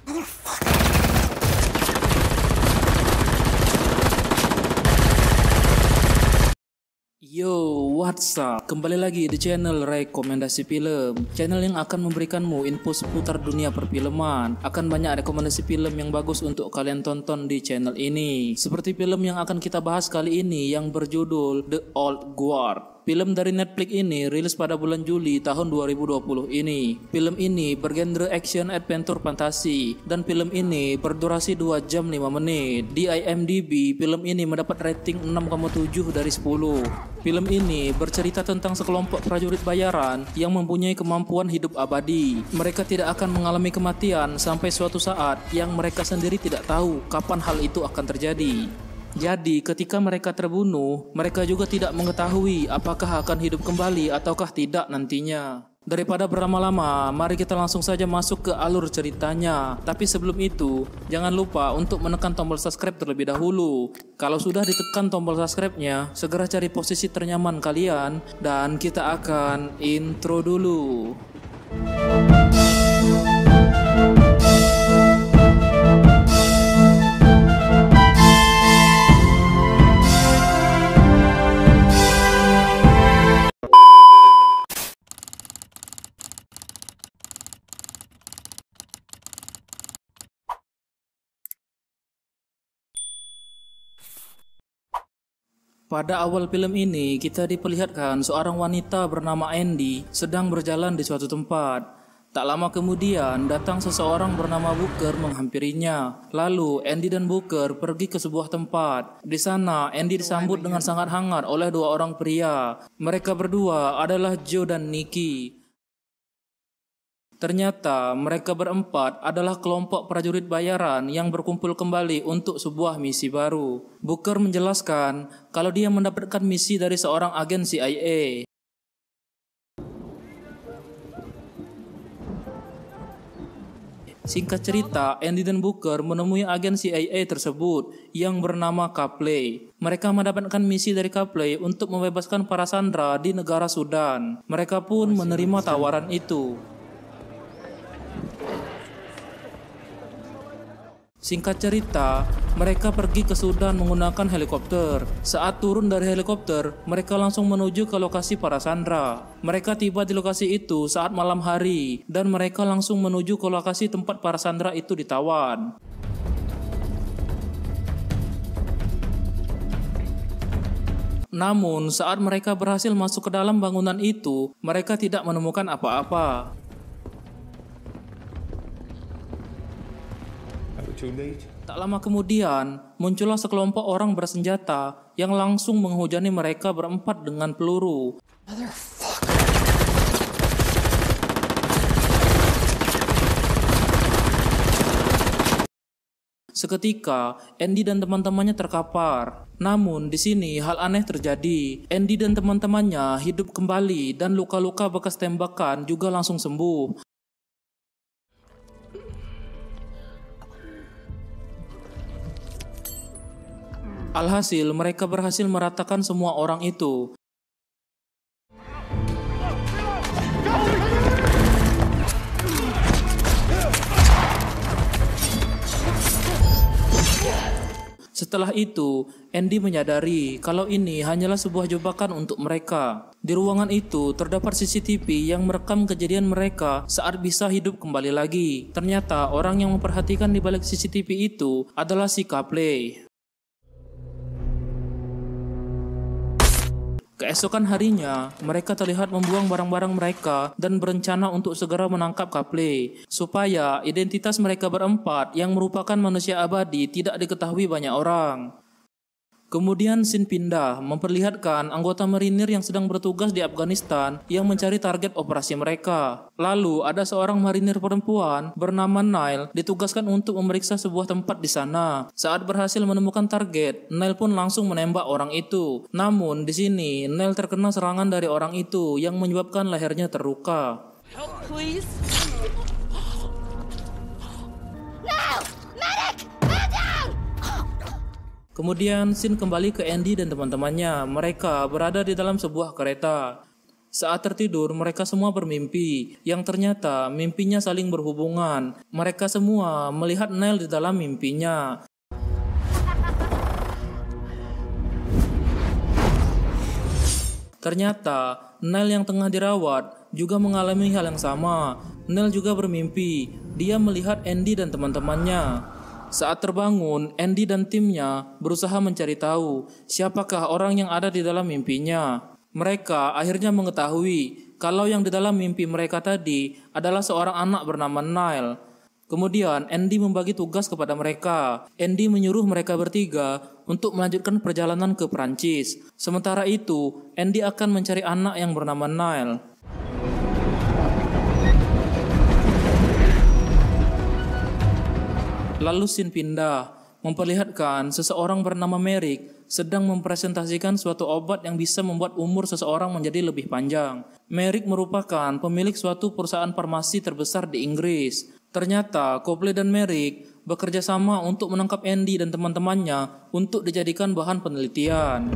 Yo, what's up? Kembali lagi di channel Rekomendasi Film, channel yang akan memberikanmu info seputar dunia perfilman. Akan banyak rekomendasi film yang bagus untuk kalian tonton di channel ini. Seperti film yang akan kita bahas kali ini yang berjudul The Old Guard. Film dari Netflix ini rilis pada bulan Juli tahun 2020 ini. Film ini bergenre action adventure fantasi dan film ini berdurasi 2 jam 5 menit. Di IMDb, film ini mendapat rating 6,7 dari 10. Film ini bercerita tentang sekelompok prajurit bayaran yang mempunyai kemampuan hidup abadi. Mereka tidak akan mengalami kematian sampai suatu saat yang mereka sendiri tidak tahu kapan hal itu akan terjadi. Jadi ketika mereka terbunuh, mereka juga tidak mengetahui apakah akan hidup kembali ataukah tidak nantinya. Daripada berlama-lama, mari kita langsung saja masuk ke alur ceritanya. Tapi sebelum itu, jangan lupa untuk menekan tombol subscribe terlebih dahulu. Kalau sudah ditekan tombol subscribe-nya, segera cari posisi ternyaman kalian dan kita akan intro dulu. Pada awal film ini, kita diperlihatkan seorang wanita bernama Andy sedang berjalan di suatu tempat. Tak lama kemudian, datang seseorang bernama Booker menghampirinya. Lalu, Andy dan Booker pergi ke sebuah tempat. Di sana, Andy disambut dengan sangat hangat oleh 2 orang pria. Mereka berdua adalah Joe dan Nikki. Ternyata mereka berempat adalah kelompok prajurit bayaran yang berkumpul kembali untuk sebuah misi baru. Booker menjelaskan kalau dia mendapatkan misi dari seorang agen CIA. Singkat cerita, Andy dan Booker menemui agen CIA tersebut yang bernama Copley. Mereka mendapatkan misi dari Copley untuk membebaskan para sandera di negara Sudan. Mereka pun menerima tawaran itu. Singkat cerita, mereka pergi ke Sudan menggunakan helikopter. Saat turun dari helikopter, mereka langsung menuju ke lokasi para sandera. Mereka tiba di lokasi itu saat malam hari, dan mereka langsung menuju ke lokasi tempat para sandera itu ditawan. Namun, saat mereka berhasil masuk ke dalam bangunan itu, mereka tidak menemukan apa-apa. Tak lama kemudian, muncullah sekelompok orang bersenjata yang langsung menghujani mereka berempat dengan peluru. Seketika, Andy dan teman-temannya terkapar. Namun, di sini hal aneh terjadi. Andy dan teman-temannya hidup kembali dan luka-luka bekas tembakan juga langsung sembuh. Alhasil, mereka berhasil meratakan semua orang itu. Setelah itu, Andy menyadari kalau ini hanyalah sebuah jebakan untuk mereka. Di ruangan itu terdapat CCTV yang merekam kejadian mereka saat bisa hidup kembali lagi. Ternyata orang yang memperhatikan di balik CCTV itu adalah si Copley. Keesokan harinya, mereka terlihat membuang barang-barang mereka dan berencana untuk segera menangkap Copley, supaya identitas mereka berempat yang merupakan manusia abadi tidak diketahui banyak orang. Kemudian scene pindah memperlihatkan anggota marinir yang sedang bertugas di Afghanistan yang mencari target operasi mereka. Lalu ada seorang marinir perempuan bernama Nile ditugaskan untuk memeriksa sebuah tempat di sana. Saat berhasil menemukan target, Nile pun langsung menembak orang itu. Namun di sini Nile terkena serangan dari orang itu yang menyebabkan lehernya terluka. Help, please. Kemudian scene kembali ke Andy dan teman-temannya. Mereka berada di dalam sebuah kereta. Saat tertidur, mereka semua bermimpi, yang ternyata mimpinya saling berhubungan. Mereka semua melihat Neil di dalam mimpinya. Ternyata, Neil yang tengah dirawat juga mengalami hal yang sama. Neil juga bermimpi, dia melihat Andy dan teman-temannya. Saat terbangun, Andy dan timnya berusaha mencari tahu siapakah orang yang ada di dalam mimpinya. Mereka akhirnya mengetahui kalau yang di dalam mimpi mereka tadi adalah seorang anak bernama Neil. Kemudian Andy membagi tugas kepada mereka. Andy menyuruh mereka bertiga untuk melanjutkan perjalanan ke Perancis. Sementara itu, Andy akan mencari anak yang bernama Neil. Lalu scene pindah, memperlihatkan seseorang bernama Merrick sedang mempresentasikan suatu obat yang bisa membuat umur seseorang menjadi lebih panjang. Merrick merupakan pemilik suatu perusahaan farmasi terbesar di Inggris. Ternyata Copley dan Merrick bekerja sama untuk menangkap Andy dan teman-temannya untuk dijadikan bahan penelitian.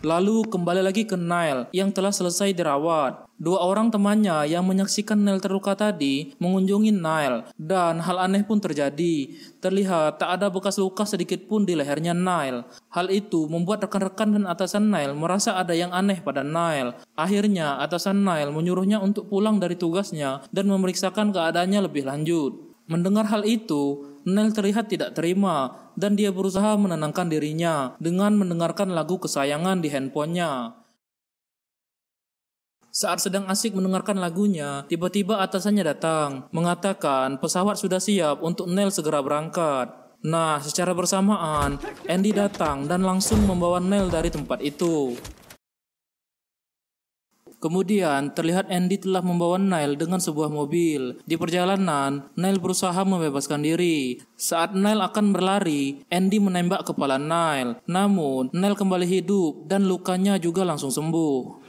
Lalu kembali lagi ke Neil yang telah selesai dirawat. Dua orang temannya yang menyaksikan Neil terluka tadi mengunjungi Neil dan hal aneh pun terjadi. Terlihat tak ada bekas luka sedikit pun di lehernya Neil. Hal itu membuat rekan-rekan dan atasan Neil merasa ada yang aneh pada Neil. Akhirnya atasan Neil menyuruhnya untuk pulang dari tugasnya dan memeriksakan keadaannya lebih lanjut. Mendengar hal itu, Neil terlihat tidak terima dan dia berusaha menenangkan dirinya dengan mendengarkan lagu kesayangan di handphonenya. Saat sedang asik mendengarkan lagunya, tiba-tiba atasannya datang, mengatakan pesawat sudah siap untuk Neil segera berangkat. Nah, secara bersamaan, Andy datang dan langsung membawa Neil dari tempat itu. Kemudian terlihat Andy telah membawa Neil dengan sebuah mobil. Di perjalanan, Neil berusaha membebaskan diri. Saat Neil akan berlari, Andy menembak kepala Neil. Namun, Neil kembali hidup dan lukanya juga langsung sembuh.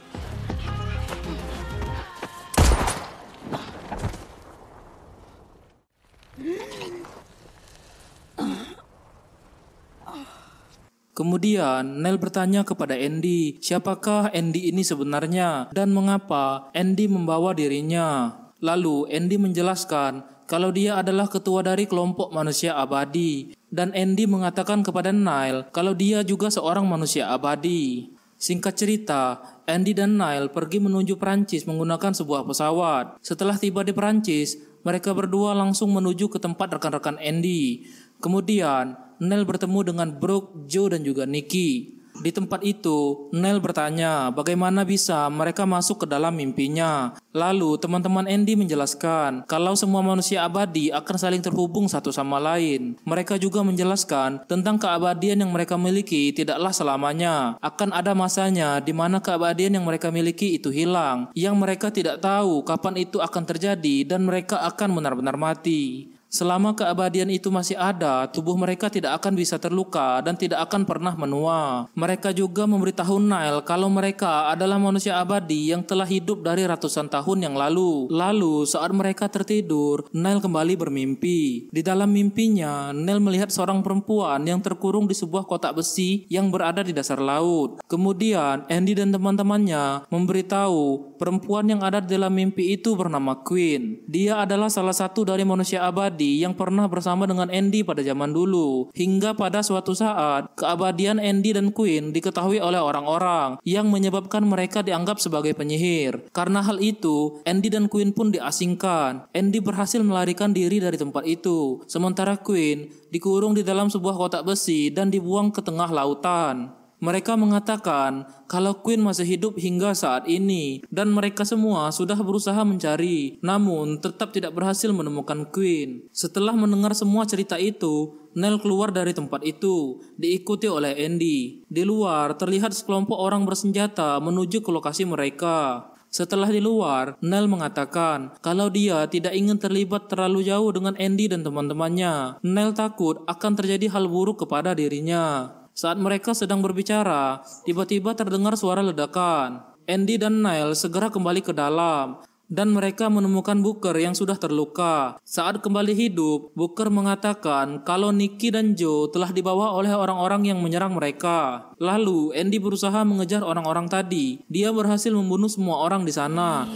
Kemudian Neil bertanya kepada Andy, siapakah Andy ini sebenarnya dan mengapa Andy membawa dirinya. Lalu Andy menjelaskan kalau dia adalah ketua dari kelompok manusia abadi dan Andy mengatakan kepada Neil kalau dia juga seorang manusia abadi. Singkat cerita, Andy dan Neil pergi menuju Perancis menggunakan sebuah pesawat. Setelah tiba di Perancis, mereka berdua langsung menuju ke tempat rekan-rekan Andy. Kemudian, Neil bertemu dengan Brooke, Joe, dan juga Nikki. Di tempat itu, Neil bertanya bagaimana bisa mereka masuk ke dalam mimpinya. Lalu, teman-teman Andy menjelaskan kalau semua manusia abadi akan saling terhubung satu sama lain. Mereka juga menjelaskan tentang keabadian yang mereka miliki tidaklah selamanya. Akan ada masanya di mana keabadian yang mereka miliki itu hilang, yang mereka tidak tahu kapan itu akan terjadi dan mereka akan benar-benar mati. Selama keabadian itu masih ada, tubuh mereka tidak akan bisa terluka dan tidak akan pernah menua. Mereka juga memberitahu Neil kalau mereka adalah manusia abadi yang telah hidup dari ratusan tahun yang lalu. Lalu saat mereka tertidur, Neil kembali bermimpi. Di dalam mimpinya, Neil melihat seorang perempuan yang terkurung di sebuah kotak besi yang berada di dasar laut. Kemudian Andy dan teman-temannya memberitahu perempuan yang ada di dalam mimpi itu bernama Queen. Dia adalah salah satu dari manusia abadi yang pernah bersama dengan Andy pada zaman dulu. Hingga pada suatu saat, keabadian Andy dan Queen diketahui oleh orang-orang yang menyebabkan mereka dianggap sebagai penyihir. Karena hal itu, Andy dan Queen pun diasingkan. Andy berhasil melarikan diri dari tempat itu, sementara Queen dikurung di dalam sebuah kotak besi dan dibuang ke tengah lautan. Mereka mengatakan kalau Queen masih hidup hingga saat ini dan mereka semua sudah berusaha mencari, namun tetap tidak berhasil menemukan Queen. Setelah mendengar semua cerita itu, Neil keluar dari tempat itu, diikuti oleh Andy. Di luar terlihat sekelompok orang bersenjata menuju ke lokasi mereka. Setelah di luar, Neil mengatakan kalau dia tidak ingin terlibat terlalu jauh dengan Andy dan teman-temannya. Neil takut akan terjadi hal buruk kepada dirinya. Saat mereka sedang berbicara, tiba-tiba terdengar suara ledakan. Andy dan Neil segera kembali ke dalam. dan mereka menemukan Booker yang sudah terluka. Saat kembali hidup, Booker mengatakan kalau Nikki dan Joe telah dibawa oleh orang-orang yang menyerang mereka. Lalu Andy berusaha mengejar orang-orang tadi. Dia berhasil membunuh semua orang di sana.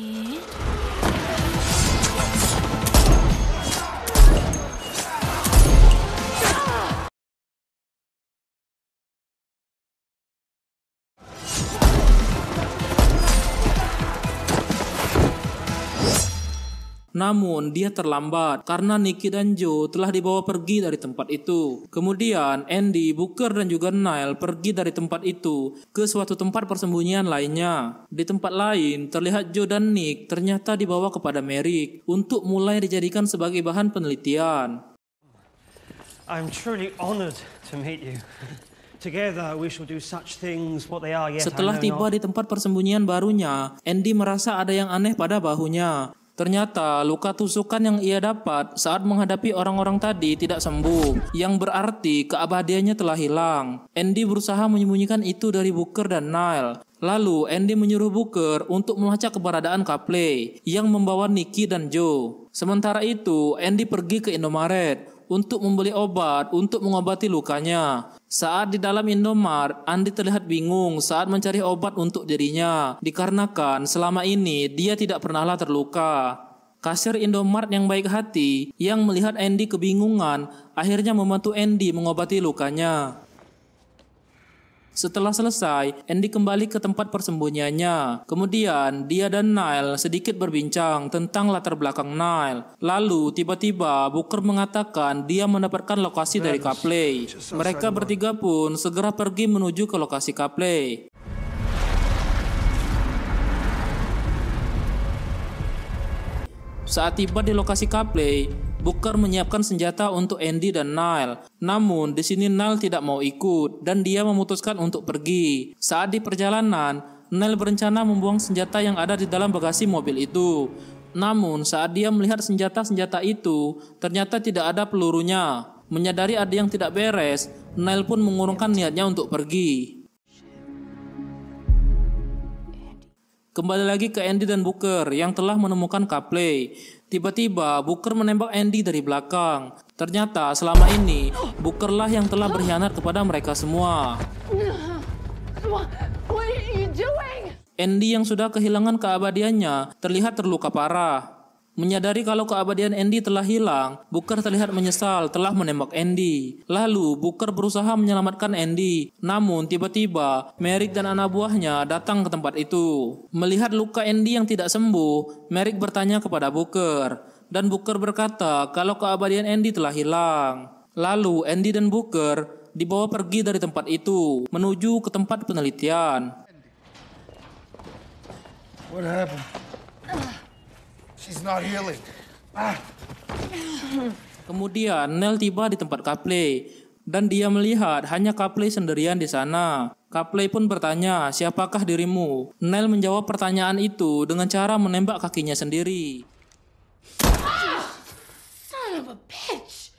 Namun dia terlambat karena Nikki dan Joe telah dibawa pergi dari tempat itu. Kemudian Andy, Booker dan juga Niall pergi dari tempat itu ke suatu tempat persembunyian lainnya. Di tempat lain terlihat Joe dan Nick ternyata dibawa kepada Merrick untuk mulai dijadikan sebagai bahan penelitian. I'm truly honored to meet you. Together we shall do such things what they are yet. Setelah tiba di tempat persembunyian barunya, Andy merasa ada yang aneh pada bahunya. Ternyata luka tusukan yang ia dapat saat menghadapi orang-orang tadi tidak sembuh, yang berarti keabadiannya telah hilang. Andy berusaha menyembunyikan itu dari Booker dan Niall. Lalu Andy menyuruh Booker untuk melacak keberadaan Copley yang membawa Nikki dan Joe. Sementara itu Andy pergi ke Indomaret untuk membeli obat untuk mengobati lukanya. Saat di dalam Indomaret, Andy terlihat bingung saat mencari obat untuk dirinya, dikarenakan selama ini dia tidak pernahlah terluka. Kasir Indomaret yang baik hati, yang melihat Andy kebingungan, akhirnya membantu Andy mengobati lukanya. Setelah selesai, Andy kembali ke tempat persembunyiannya. Kemudian, dia dan Niall sedikit berbincang tentang latar belakang Niall. Lalu, tiba-tiba Booker mengatakan dia mendapatkan lokasi dari Copley. Mereka bertiga pun segera pergi menuju ke lokasi Copley. Saat tiba di lokasi Copley, Booker menyiapkan senjata untuk Andy dan Niall. Namun di sini Niall tidak mau ikut dan dia memutuskan untuk pergi. Saat di perjalanan, Niall berencana membuang senjata yang ada di dalam bagasi mobil itu. Namun saat dia melihat senjata-senjata itu, ternyata tidak ada pelurunya. Menyadari ada yang tidak beres, Niall pun mengurungkan niatnya untuk pergi. Kembali lagi ke Andy dan Booker yang telah menemukan Copley. Tiba-tiba Booker menembak Andy dari belakang. Ternyata selama ini Booker lah yang telah berkhianat kepada mereka semua. Andy yang sudah kehilangan keabadiannya terlihat terluka parah. Menyadari kalau keabadian Andy telah hilang, Booker terlihat menyesal telah menembak Andy. Lalu Booker berusaha menyelamatkan Andy. Namun tiba-tiba Merrick dan anak buahnya datang ke tempat itu. Melihat luka Andy yang tidak sembuh, Merrick bertanya kepada Booker. Dan Booker berkata kalau keabadian Andy telah hilang. Lalu Andy dan Booker dibawa pergi dari tempat itu menuju ke tempat penelitian. What happened? She's not healing. Kemudian Nell tiba di tempat Copley dan dia melihat hanya Copley sendirian di sana. Copley pun bertanya, "Siapakah dirimu?" Nell menjawab pertanyaan itu dengan cara menembak kakinya sendiri. Son of a bitch.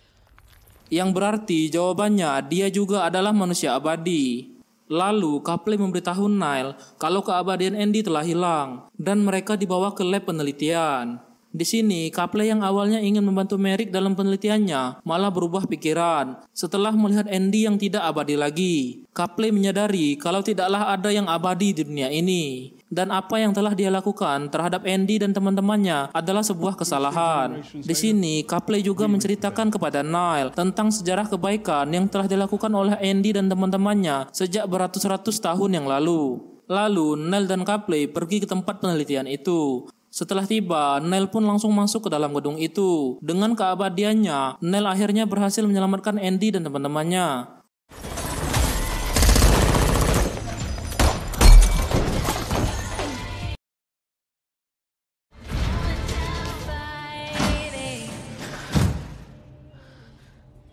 Yang berarti jawabannya dia juga adalah manusia abadi. Lalu Copley memberitahu Niall kalau keabadian Andy telah hilang dan mereka dibawa ke lab penelitian. Di sini Copley yang awalnya ingin membantu Merrick dalam penelitiannya malah berubah pikiran setelah melihat Andy yang tidak abadi lagi. Copley menyadari kalau tidaklah ada yang abadi di dunia ini dan apa yang telah dia lakukan terhadap Andy dan teman-temannya adalah sebuah kesalahan. Di sini Copley juga menceritakan kepada Niall tentang sejarah kebaikan yang telah dilakukan oleh Andy dan teman-temannya sejak beratus-ratus tahun yang lalu. Lalu Niall dan Copley pergi ke tempat penelitian itu. Setelah tiba, Niall pun langsung masuk ke dalam gedung itu. Dengan keabadiannya, Niall akhirnya berhasil menyelamatkan Andy dan teman-temannya.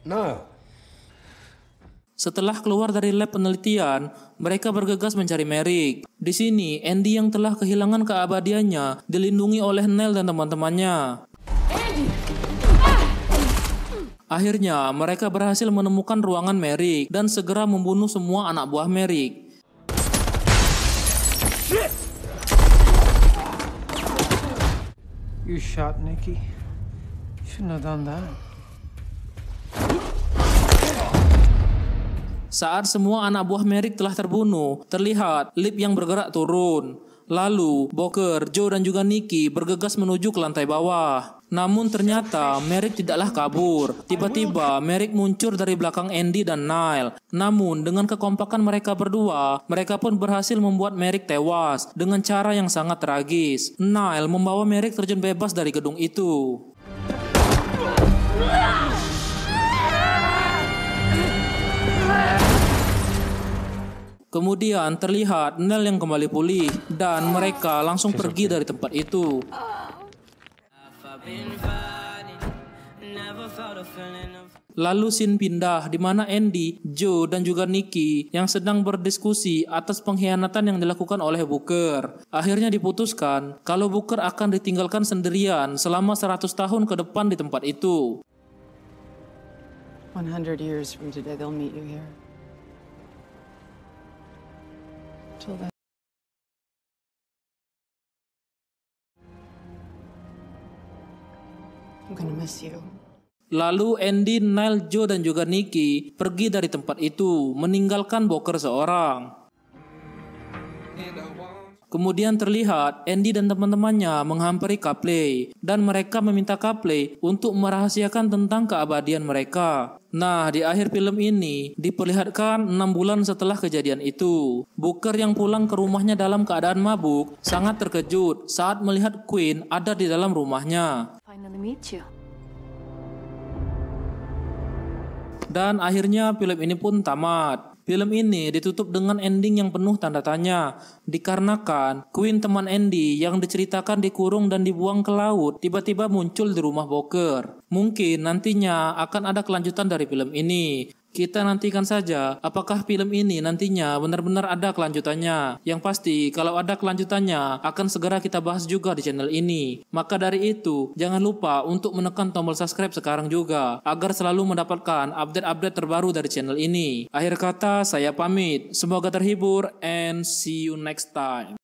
No. Setelah keluar dari lab penelitian, mereka bergegas mencari Merrick. Di sini, Andy yang telah kehilangan keabadiannya dilindungi oleh Niall dan teman-temannya. Akhirnya, mereka berhasil menemukan ruangan Merrick dan segera membunuh semua anak buah Merrick. You shot Nikki. You shouldn't have done that. Saat semua anak buah Merrick telah terbunuh, terlihat lift yang bergerak turun. Lalu, Booker, Joe dan juga Nikki bergegas menuju ke lantai bawah. Namun ternyata Merrick tidaklah kabur. Tiba-tiba Merrick muncul dari belakang Andy dan Nile. Namun dengan kekompakan mereka berdua, mereka pun berhasil membuat Merrick tewas dengan cara yang sangat tragis. Nile membawa Merrick terjun bebas dari gedung itu. Kemudian terlihat Nell yang kembali pulih dan mereka langsung pergi dari tempat itu. Lalu scene pindah di mana Andy, Joe dan juga Nikki yang sedang berdiskusi atas pengkhianatan yang dilakukan oleh Booker. Akhirnya diputuskan kalau Booker akan ditinggalkan sendirian selama 100 tahun ke depan di tempat itu. 100 years from today they'll meet you here. Till then. I'm gonna miss you. Lalu Andy, Nile, Joe dan juga Nikki pergi dari tempat itu, meninggalkan Booker seorang. Kemudian terlihat Andy dan teman-temannya menghampiri Copley dan mereka meminta Copley untuk merahasiakan tentang keabadian mereka. Nah, di akhir film ini diperlihatkan 6 bulan setelah kejadian itu. Booker yang pulang ke rumahnya dalam keadaan mabuk sangat terkejut saat melihat Queen ada di dalam rumahnya. Finally meet you. Dan akhirnya film ini pun tamat. Film ini ditutup dengan ending yang penuh tanda tanya. Dikarenakan Queen teman Andy yang diceritakan dikurung dan dibuang ke laut tiba-tiba muncul di rumah Booker. Mungkin nantinya akan ada kelanjutan dari film ini. Kita nantikan saja apakah film ini nantinya benar-benar ada kelanjutannya. Yang pasti kalau ada kelanjutannya akan segera kita bahas juga di channel ini. Maka dari itu jangan lupa untuk menekan tombol subscribe sekarang juga agar selalu mendapatkan update-update terbaru dari channel ini. Akhir kata saya pamit. Semoga terhibur and see you next time.